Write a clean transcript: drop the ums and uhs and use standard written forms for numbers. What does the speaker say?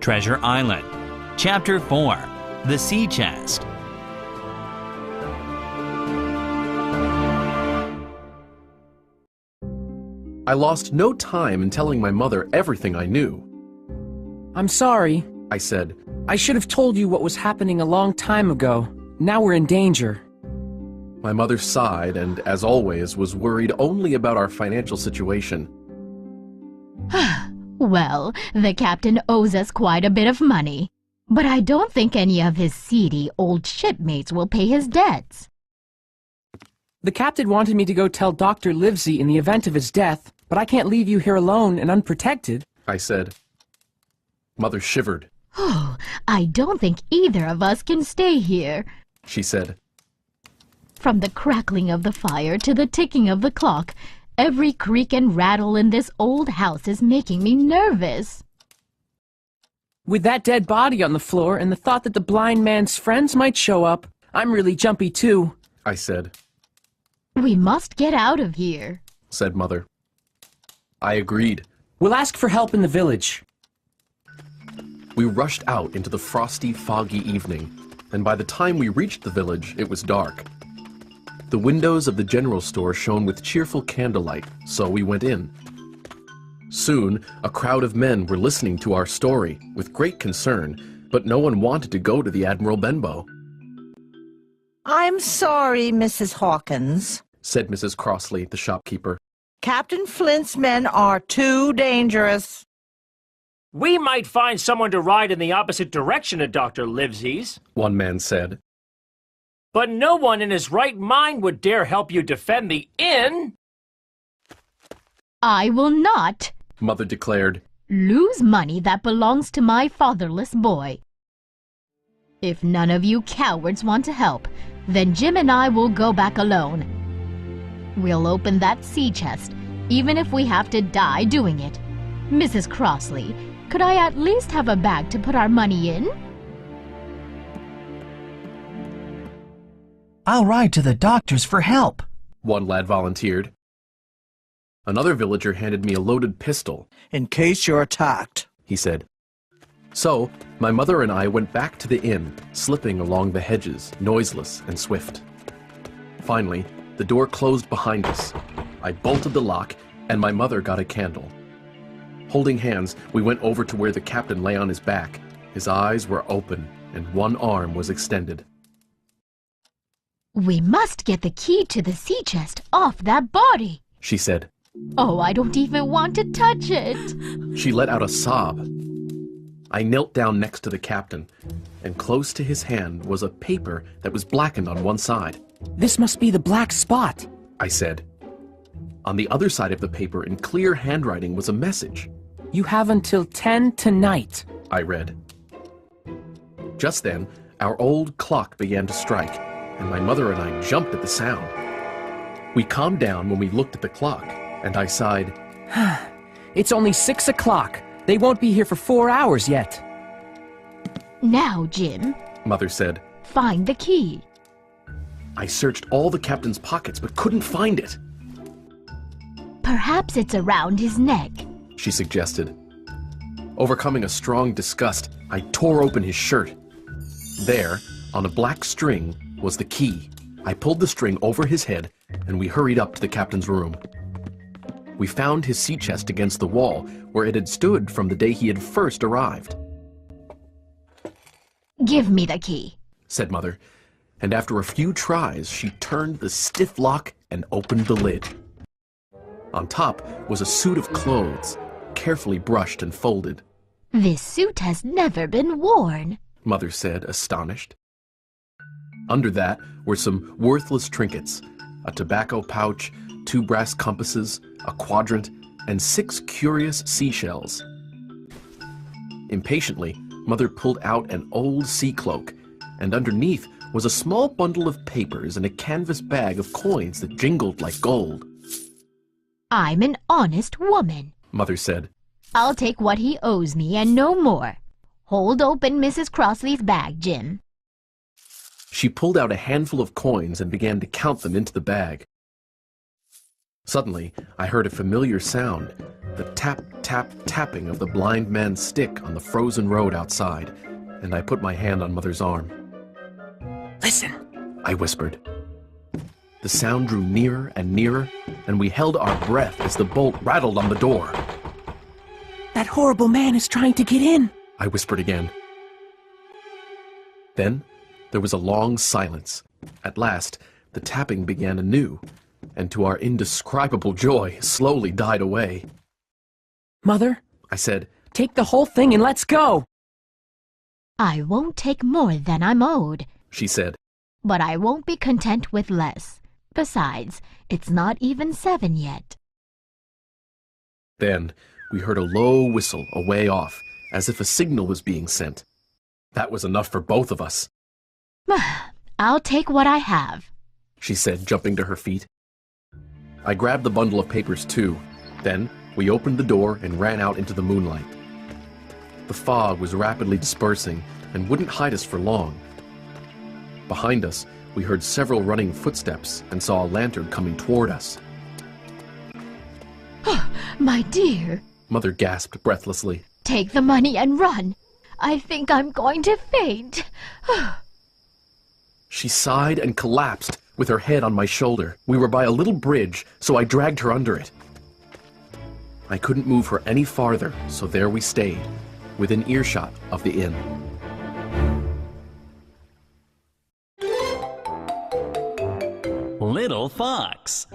Treasure Island. Chapter 4. The Sea Chest. I lost no time in telling my mother everything I knew. I'm sorry, I said. I should have told you what was happening a long time ago. Now we're in danger. My mother sighed and, as always, was worried only about our financial situation. Well, the captain owes us quite a bit of money, but I don't think any of his seedy old shipmates will pay his debts. The captain wanted me to go tell Dr. Livesey in the event of his death, but I can't leave you here alone and unprotected, I said. Mother shivered. Oh, I don't think either of us can stay here, she said. From the crackling of the fire to the ticking of the clock, every creak and rattle in this old house is making me nervous. With that dead body on the floor and the thought that the blind man's friends might show up, I'm really jumpy too, I said. We must get out of here, said Mother. I agreed. We'll ask for help in the village. We rushed out into the frosty, foggy evening, and by the time we reached the village, it was dark. The windows of the general store shone with cheerful candlelight, so we went in. Soon, a crowd of men were listening to our story with great concern, but no one wanted to go to the Admiral Benbow. I'm sorry, Mrs. Hawkins, said Mrs. Crossley, the shopkeeper. Captain Flint's men are too dangerous. We might find someone to ride in the opposite direction of Dr. Livesey's, one man said. But no one in his right mind would dare help you defend the inn. I will not, Mother declared, lose money that belongs to my fatherless boy. If none of you cowards want to help, then Jim and I will go back alone. We'll open that sea chest, even if we have to die doing it. Mrs. Crossley, could I at least have a bag to put our money in? I'll ride to the doctor's for help, one lad volunteered. Another villager handed me a loaded pistol. In case you're attacked, he said. So, my mother and I went back to the inn, slipping along the hedges, noiseless and swift. Finally, the door closed behind us. I bolted the lock, and my mother got a candle. Holding hands, we went over to where the captain lay on his back. His eyes were open, and one arm was extended. We must get the key to the sea chest off that body, she said. Oh, I don't even want to touch it. She let out a sob. I knelt down next to the captain, and close to his hand was a paper that was blackened on one side. This must be the black spot, I said. On the other side of the paper in clear handwriting was a message. You have until 10 tonight, I read. Just then, our old clock began to strike, and my mother and I jumped at the sound. We calmed down when we looked at the clock, and I sighed. It's only 6 o'clock. They won't be here for 4 hours yet. Now, Jim, Mother said. Find the key. I searched all the captain's pockets but couldn't find it. Perhaps it's around his neck, she suggested. Overcoming a strong disgust, I tore open his shirt. There, on a black string, was the key. I pulled the string over his head, and we hurried up to the captain's room. We found his sea chest against the wall, where it had stood from the day he had first arrived. Give me the key, said Mother, and after a few tries, she turned the stiff lock and opened the lid. On top was a suit of clothes, carefully brushed and folded. This suit has never been worn, Mother said, astonished. Under that were some worthless trinkets, a tobacco pouch, 2 brass compasses, a quadrant, and 6 curious seashells. Impatiently, Mother pulled out an old sea cloak, and underneath was a small bundle of papers and a canvas bag of coins that jingled like gold. I'm an honest woman, Mother said. I'll take what he owes me and no more. Hold open Mrs. Crossley's bag, Jim. She pulled out a handful of coins and began to count them into the bag. Suddenly, I heard a familiar sound, the tap, tap, tapping of the blind man's stick on the frozen road outside, and I put my hand on Mother's arm. Listen. I whispered. The sound drew nearer and nearer, and we held our breath as the bolt rattled on the door. That horrible man is trying to get in. I whispered again. Then there was a long silence. At last, the tapping began anew, and to our indescribable joy, slowly died away. Mother, I said, take the whole thing and let's go. I won't take more than I'm owed, she said. but I won't be content with less. Besides, it's not even 7 yet. Then we heard a low whistle a way off, as if a signal was being sent. That was enough for both of us. I'll take what I have, she said, jumping to her feet. I grabbed the bundle of papers too. Then we opened the door and ran out into the moonlight. The fog was rapidly dispersing and wouldn't hide us for long. Behind us, we heard several running footsteps and saw a lantern coming toward us. My dear, Mother gasped breathlessly. take the money and run. I think I'm going to faint. She sighed and collapsed with her head on my shoulder. We were by a little bridge, so I dragged her under it. I couldn't move her any farther, so there we stayed, within earshot of the inn. Little Fox.